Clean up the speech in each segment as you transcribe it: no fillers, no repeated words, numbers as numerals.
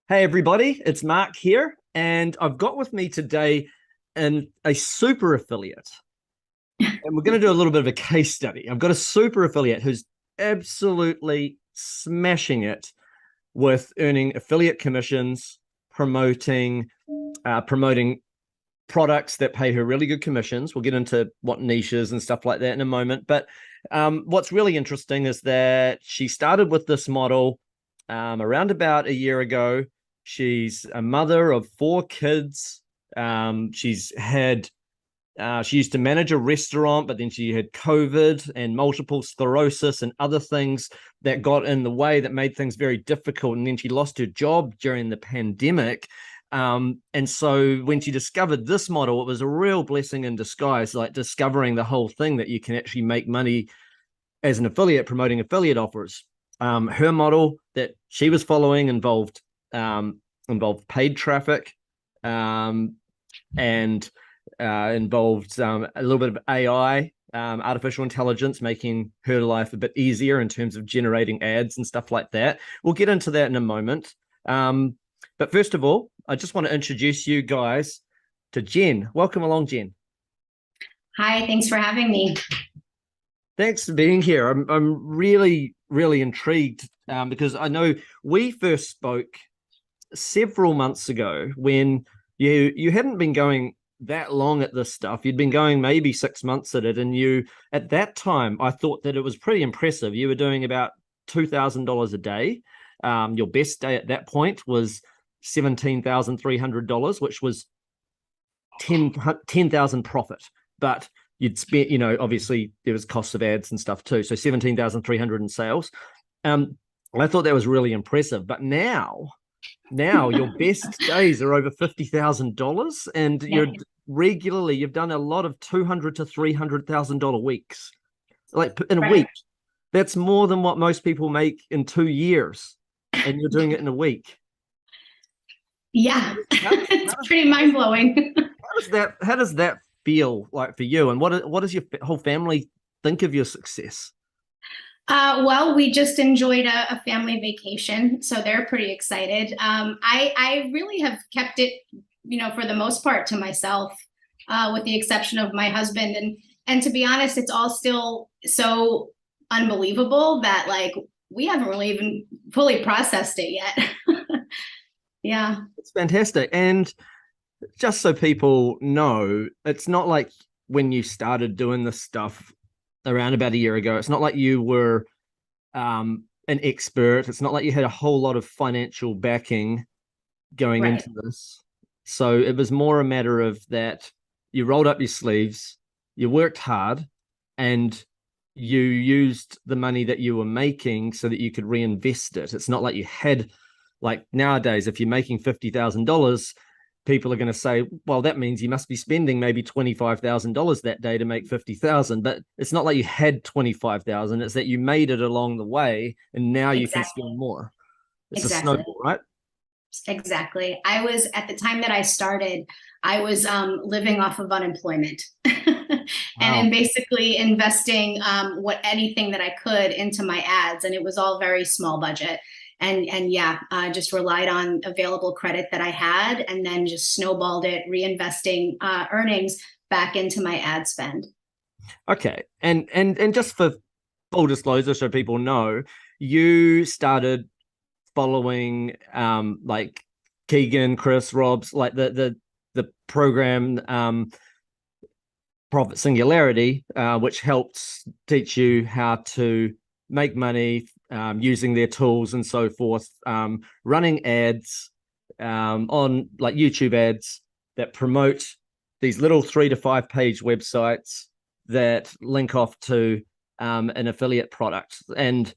Hey everybody, it's Mark here, and I've got with me today a super affiliate, and we're going to do a little bit of a case study. I've got a super affiliate who's absolutely smashing it with earning affiliate commissions, promoting products that pay her really good commissions. We'll get into what niches and stuff like that in a moment. But what's really interesting is that she started with this model around about a year ago. She's a mother of 4 kids. She used to manage a restaurant, but then she had COVID and multiple sclerosis and other things that got in the way that made things very difficult. And then she lost her job during the pandemic. And so when she discovered this model, it was a real blessing in disguise, like discovering the whole thing that you can actually make money as an affiliate promoting affiliate offers. Her model that she was following involved paid traffic, and involved a little bit of AI, artificial intelligence, making her life a bit easier in terms of generating ads and stuff like that. We'll get into that in a moment. But first of all, I just want to introduce you guys to Jen. Welcome along, Jen. Hi, thanks for having me. Thanks for being here. I'm really, really intrigued because I know we first spoke several months ago when you hadn't been going that long at this stuff. You'd been going maybe 6 months at it, and you at that time I thought that it was pretty impressive. You were doing about $2,000 a day. Your best day at that point was $17,300, which was 10,000 profit. But you'd spent, obviously there was costs of ads and stuff too. So 17,300 in sales. I thought that was really impressive. But now your best days are over $50,000, and you've done a lot of $200,000 to $300,000 weeks, like in a Right. week. That's more than what most people make in 2 years, and you're doing it in a week. Yeah, How, it's how, pretty mind blowing. how does that feel like for you? And what does your whole family think of your success? Well, we just enjoyed a family vacation, so they're pretty excited. I really have kept it, for the most part to myself, with the exception of my husband. And to be honest, it's all still so unbelievable that like we haven't really even fully processed it yet. Yeah. It's fantastic. And just so people know, it's not like when you started doing this stuff around about a year ago, it's not like you were an expert. It's not like you had a whole lot of financial backing going Right. into this. So it was more a matter of that you rolled up your sleeves, you worked hard, and you used the money that you were making so that you could reinvest it. It's not like you had, like nowadays, if you're making $50,000, people are going to say, well, that means you must be spending maybe $25,000 that day to make 50,000. But it's not like you had 25,000. It's that you made it along the way, and now you can Exactly. spend more. It's a Exactly. snowball, right? Exactly. I was at the time that I started, I was living off of unemployment and Wow. basically investing what anything that I could into my ads, and it was all very small budget. And yeah, just relied on available credit that I had, and then just snowballed it, reinvesting earnings back into my ad spend. Okay. And just for full disclosure, so people know, you started following like Keegan, Chris, Rob's, like the program Profit Singularity, which helps teach you how to make money using their tools and so forth, running ads on like YouTube ads that promote these little 3 to 5 page websites that link off to an affiliate product. And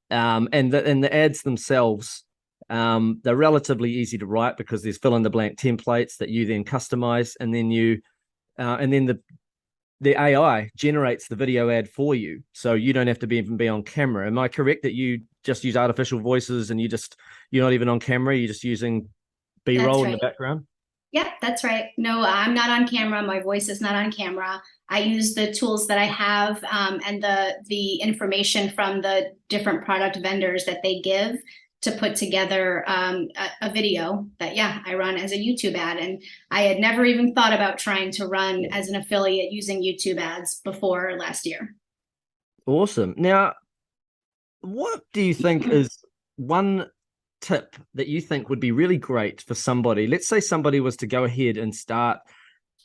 the ads themselves, they're relatively easy to write because there's fill in the blank templates that you then customize, and then the AI generates the video ad for you, so you don't have to even be on camera. Am I correct that you just use artificial voices and you're not even on camera? You're just using That's B-roll in the right. background? Yeah, that's right. No, I'm not on camera. My voice is not on camera. I use the tools that I have, and the information from the different product vendors that they give to put together a video that, yeah, I run as a YouTube ad. And I had never even thought about trying to run as an affiliate using YouTube ads before last year. Awesome. Now, what do you think is one tip that you think would be really great for somebody? Let's say somebody was to go ahead and start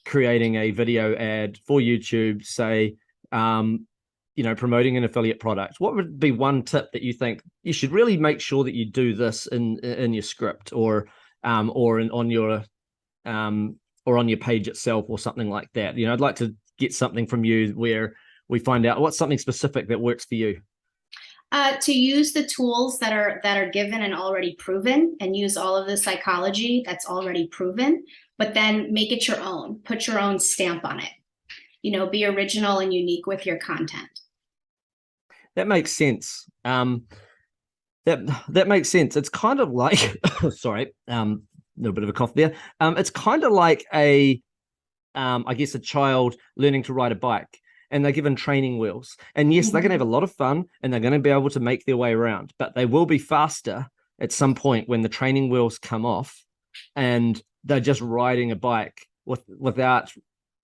creating a video ad for YouTube, say, promoting an affiliate product. What would be one tip that you think you should really make sure that you do this in your script or on your page itself or something like that? I'd like to get something from you where we find out what's something specific that works for you. To use the tools that are given and already proven, and use all of the psychology that's already proven, but then make it your own. Put your own stamp on it. Be original and unique with your content. That makes sense. That makes sense. It's kind of like, sorry, a little bit of a cough there. It's kind of like I guess a child learning to ride a bike, and they're given training wheels. And yes, they're going to have a lot of fun, and they're going to be able to make their way around, but they will be faster at some point when the training wheels come off, and they're just riding a bike without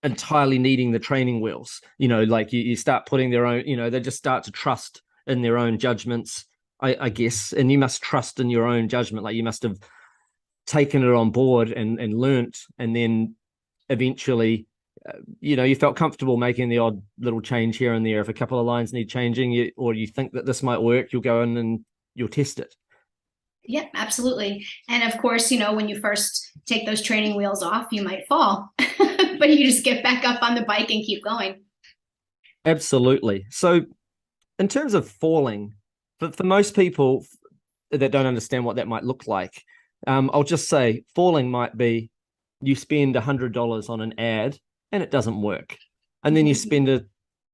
entirely needing the training wheels. Like you start putting their own, they just start to trust in their own judgments, I guess. And you must trust in your own judgment. Like you must have taken it on board and learnt, and then eventually, you felt comfortable making the odd little change here and there. If a couple of lines need changing, or you think that this might work, you'll go in and you'll test it. Yeah, absolutely. And of course, when you first take those training wheels off, you might fall, but you just get back up on the bike and keep going. Absolutely. So in terms of falling, for most people that don't understand what that might look like, I'll just say falling might be you spend $100 on an ad and it doesn't work. And then you spend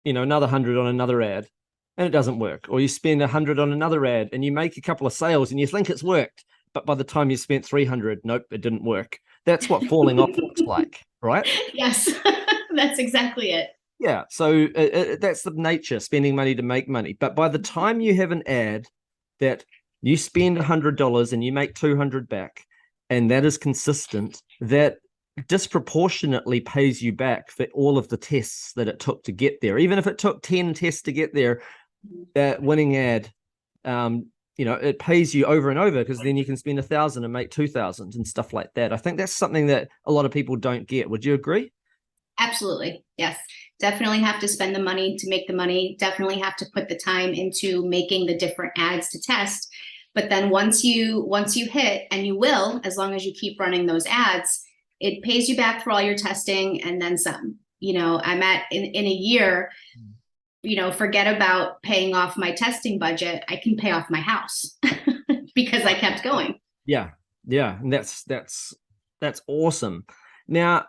another 100 on another ad and it doesn't work. Or you spend 100 on another ad and you make a couple of sales and you think it's worked, but by the time you spent 300, nope, it didn't work. That's what falling off looks like, right? Yes, that's exactly it. Yeah. So that's the nature, spending money to make money. But by the time you have an ad that you spend $100 and you make 200 back, and that is consistent, that disproportionately pays you back for all of the tests that it took to get there. Even if it took 10 tests to get there, that winning ad, it pays you over and over, because then you can spend 1,000 and make 2,000 and stuff like that. I think that's something that a lot of people don't get. Would you agree? Absolutely. Yes. Definitely have to spend the money to make the money. Definitely have to put the time into making the different ads to test. But then once you hit, and you will, as long as you keep running those ads, it pays you back for all your testing and then some. I'm in a year, forget about paying off my testing budget. I can pay off my house because I kept going. Yeah. Yeah. And that's awesome. Now,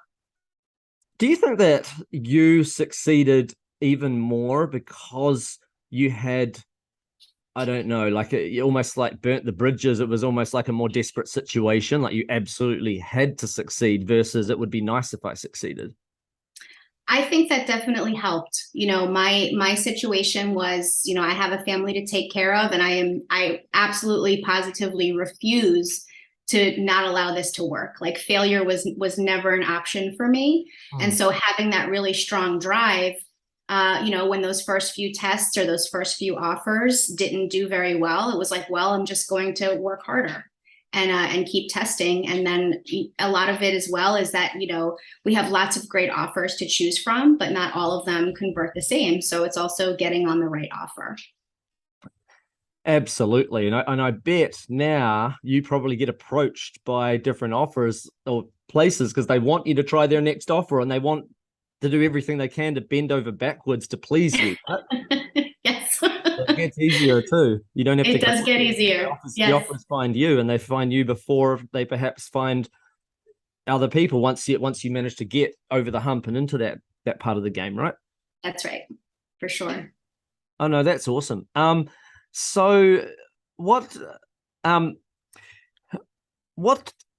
do you think that you succeeded even more because you had, I don't know, like you almost like burnt the bridges? It was almost like a more desperate situation, like you absolutely had to succeed, versus it would be nice if I succeeded? I think that definitely helped. My situation was, I have a family to take care of, and I absolutely positively refuse to not allow this to work. Like failure was never an option for me. And so having that really strong drive, when those first few tests or those first few offers didn't do very well, it was like, well, I'm just going to work harder and keep testing. And then a lot of it as well is that, we have lots of great offers to choose from, but not all of them convert the same. So it's also getting on the right offer. Absolutely. And I bet now you probably get approached by different offers or places because they want you to try their next offer, and they want to do everything they can to bend over backwards to please you. Yes. It gets easier too. You don't have to. It does get easier. The offers find you, and they find you before they perhaps find other people once you manage to get over the hump and into that part of the game, right? That's right. For sure. Oh no, that's awesome. So what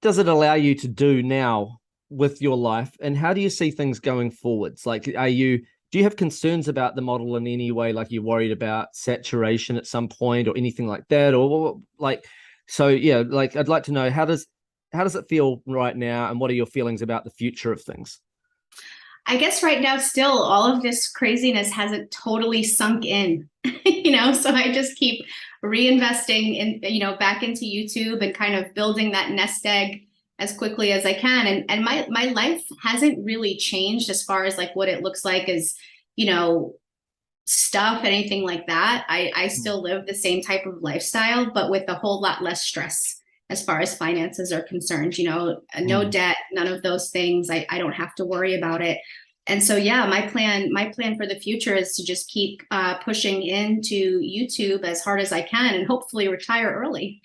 does it allow you to do now with your life, and how do you see things going forwards? Like, do you have concerns about the model in any way? Like, you're worried about saturation at some point or anything like that? Or like, So yeah, like I'd like to know how does it feel right now, and what are your feelings about the future of things? I guess right now, still, all of this craziness hasn't totally sunk in, you know, so I just keep reinvesting in, you know, back into YouTube and kind of building that nest egg as quickly as I can. And my life hasn't really changed as far as like what it looks like as, you know, stuff, anything like that. I still live the same type of lifestyle, but with a whole lot less stress as far as finances are concerned, you know, no Mm. debt, none of those things. I don't have to worry about it. And so, yeah, my plan for the future is to just keep pushing into YouTube as hard as I can and hopefully retire early.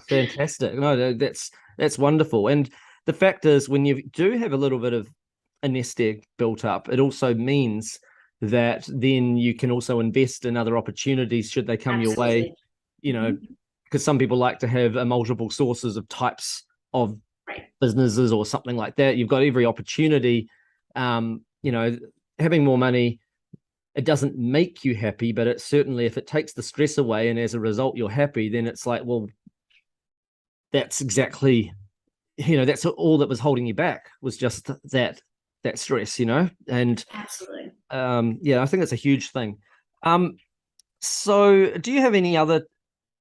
Fantastic. No, that's wonderful. And the fact is, when you do have a little bit of a nest egg built up, it also means that then you can also invest in other opportunities should they come your way. Absolutely. You know, Mhm. because some people like to have a multiple sources of types of Right. businesses or something like that. You've got every opportunity. You know, having more money, it doesn't make you happy, but it certainly, if it takes the stress away and as a result you're happy, then it's like, well, that's exactly, you know, that's all that was holding you back, was just that stress, you know. And Absolutely. yeah, I think it's a huge thing. um so do you have any other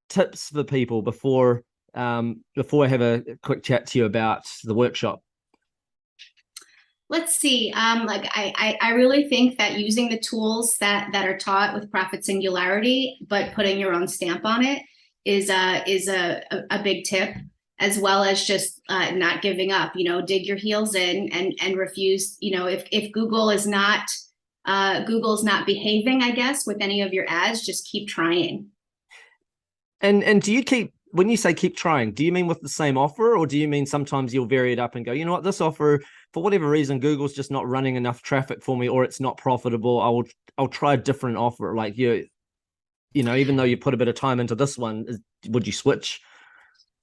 tips for people before I have a quick chat to you about the workshop? Let's see. Like I really think that using the tools that are taught with Profit Singularity, but putting your own stamp on it is a big tip, as well as just not giving up. You know, dig your heels in and refuse. You know, if Google's not behaving, I guess, with any of your ads, just keep trying. And do you keep, when you say keep trying, do you mean with the same offer, or do you mean sometimes you'll vary it up and go, you know what, this offer, for whatever reason, Google's just not running enough traffic for me, or it's not profitable. I'll try a different offer. Like you know, even though you put a bit of time into this one, would you switch?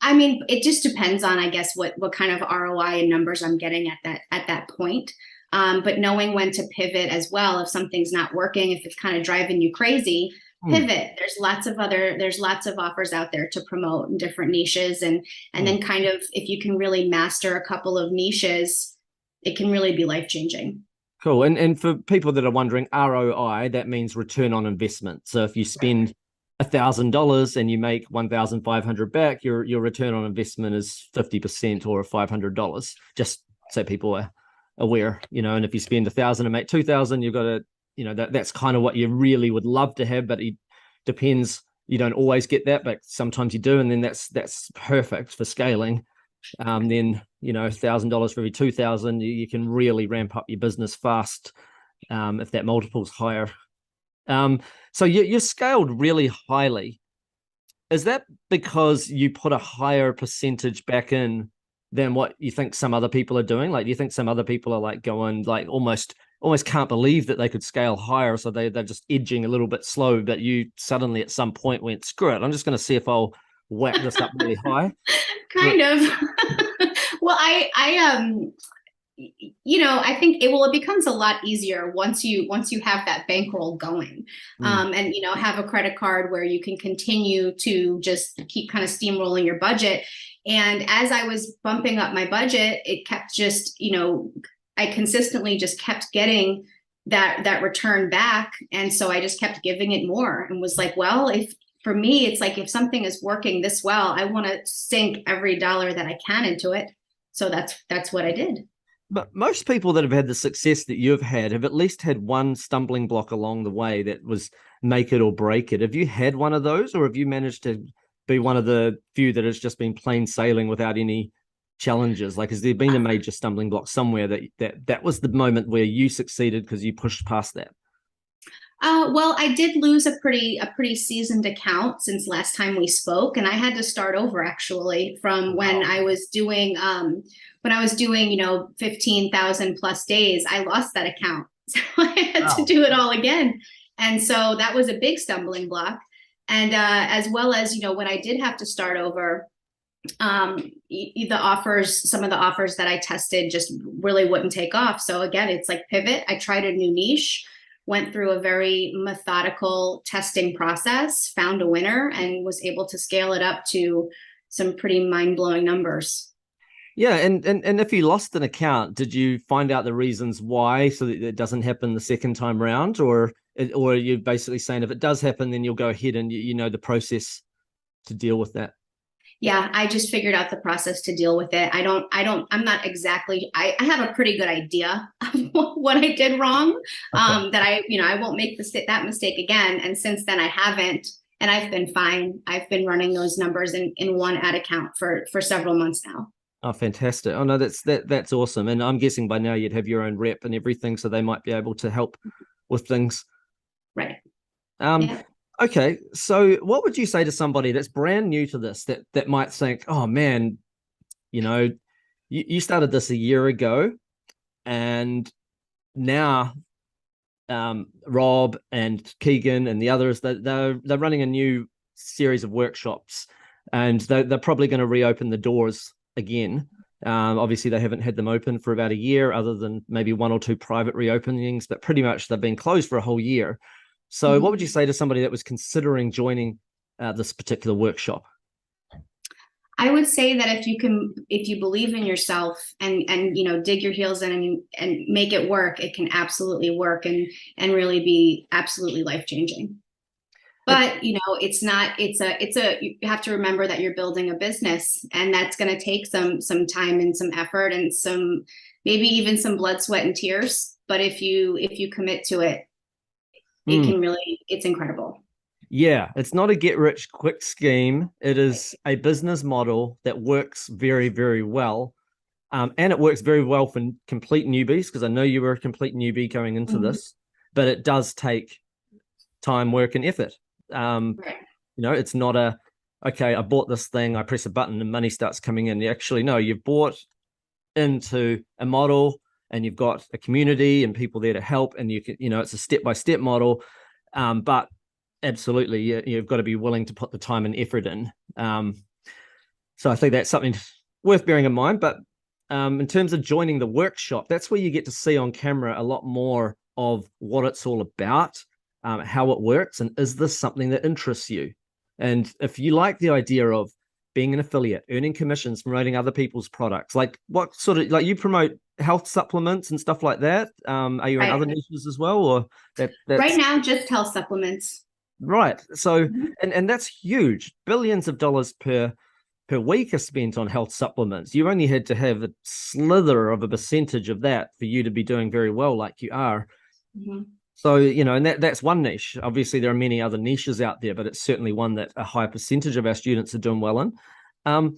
I mean, it just depends on, I guess, what kind of ROI and numbers I'm getting at that point. But knowing when to pivot as well, if something's not working, if it's kind of driving you crazy, Hmm. pivot. There's lots of offers out there to promote in different niches, and Hmm. then kind of if you can really master a couple of niches, it can really be life changing. Cool. And for people that are wondering, ROI, that means return on investment. So if you spend $1,000 and you make 1,500 back, your return on investment is 50% or $500. Just so people are aware, you know. And if you spend 1,000 and make 2,000, you've got to, you know, that's kind of what you really would love to have, but it depends. You don't always get that, but sometimes you do, and then that's perfect for scaling. Then, you know, $1,000 for every 2,000, you can really ramp up your business fast, if that multiple's higher. Um, so you're scaled really highly. Is that because you put a higher percentage back in than what you think some other people are doing? Like, do you think some other people are like going like almost can't believe that they could scale higher, so they're just edging a little bit slow, but you suddenly at some point went, screw it, I'm just going to see if I'll whack this up really high? Kind of. Well, you know, I think it becomes a lot easier once you have that bankroll going, Mm. and you know, have a credit card where you can continue to just keep kind of steamrolling your budget. And as I was bumping up my budget, it kept just, you know, I consistently just kept getting that return back, and so I just kept giving it more and was like, well, if for me, it's like if something is working this well, I want to sink every dollar that I can into it. So that's what I did. But most people that have had the success that you've had have at least had one stumbling block along the way that was make it or break it. Have you had one of those, or have you managed to be one of the few that has just been plain sailing without any challenges? Like, has there been a major stumbling block somewhere that was the moment where you succeeded because you pushed past that? Well, I did lose a pretty seasoned account since last time we spoke, and I had to start over actually from Wow. when I was doing, you know, 15,000 plus days. I lost that account, so I had to Wow. do it all again, and so that was a big stumbling block. And as well as, you know, when I did have to start over, some of the offers that I tested just really wouldn't take off. So again, it's like pivot. I tried a new niche, went through a very methodical testing process, found a winner, and was able to scale it up to some pretty mind-blowing numbers. Yeah, and if you lost an account, did you find out the reasons why so that it doesn't happen the second time round, or are you basically saying if it does happen, then you'll go ahead and you know the process to deal with that? Yeah, I just figured out the process to deal with it. I'm not exactly, I have a pretty good idea of what I did wrong. Okay. That I won't make that mistake again. And since then I haven't, and I've been fine. I've been running those numbers in one ad account for several months now. Oh, fantastic. Oh no, that's awesome. And I'm guessing by now you'd have your own rep and everything, so they might be able to help with things. Right. Um, Yeah. okay, so what would you say to somebody that's brand new to this that might think, oh man, you know, you started this a year ago, and now Rob and Keegan and the others, they're running a new series of workshops, and they're probably going to reopen the doors again. Obviously, they haven't had them open for about a year, other than maybe one or two private reopenings, but pretty much they've been closed for a whole year. So, what would you say to somebody that was considering joining this particular workshop? I would say that if you believe in yourself and dig your heels in and make it work, it can absolutely work and really be absolutely life changing. But it's not. You have to remember that you're building a business, and that's going to take some time and some effort and some maybe even some blood, sweat, and tears. But if you commit to it, it's incredible. Yeah, it's not a get rich quick scheme. It is a business model that works very, very well. And it works very well for complete newbies, because I know you were a complete newbie going into this, but it does take time, work, and effort. Right. It's not okay, I bought this thing, I press a button and money starts coming in. Actually, no, you've bought into a model and you've got a community and people there to help, and it's a step-by-step model. But absolutely, you've got to be willing to put the time and effort in. So I think that's something worth bearing in mind. But in terms of joining the workshop, that's where you get to see on camera a lot more of what it's all about, how it works, and is this something that interests you? And if you like the idea of being an affiliate, earning commissions, promoting other people's products, like what sort of, like you promote health supplements and stuff like that. Are you in other niches as well, or that's right now just health supplements? Right. So, and that's huge. Billions of dollars per week are spent on health supplements. You only had to have a slither of a percentage of that for you to be doing very well, like you are. So, and that's one niche. Obviously, there are many other niches out there, but it's certainly one that a high percentage of our students are doing well in.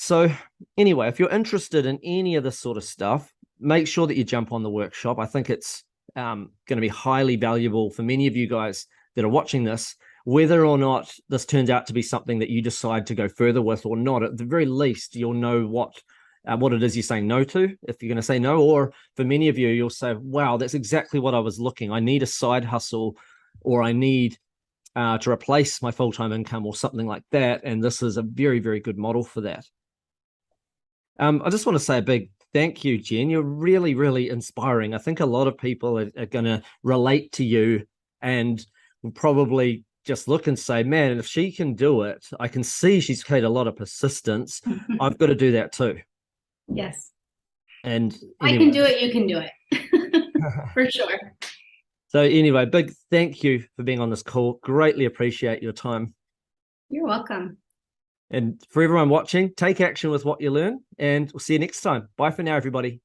So anyway, if you're interested in any of this sort of stuff, make sure that you jump on the workshop. I think it's going to be highly valuable for many of you guys that are watching this, whether or not this turns out to be something that you decide to go further with or not. At the very least, you'll know what it is you're saying no to, if you're going to say no. Or for many of you, you'll say, wow, that's exactly what I was looking. I need a side hustle, or I need to replace my full-time income or something like that. And this is a very, very good model for that. I just want to say a big thank you, Jen. You're really, really inspiring. I think a lot of people are going to relate to you and will probably just look and say, man, if she can do it, I can see she's had a lot of persistence. I've got to do that too. Yes. And I can do it, you can do it. For sure. So anyway, big thank you for being on this call. Greatly appreciate your time. You're welcome. And for everyone watching, take action with what you learn, and we'll see you next time. Bye for now, everybody.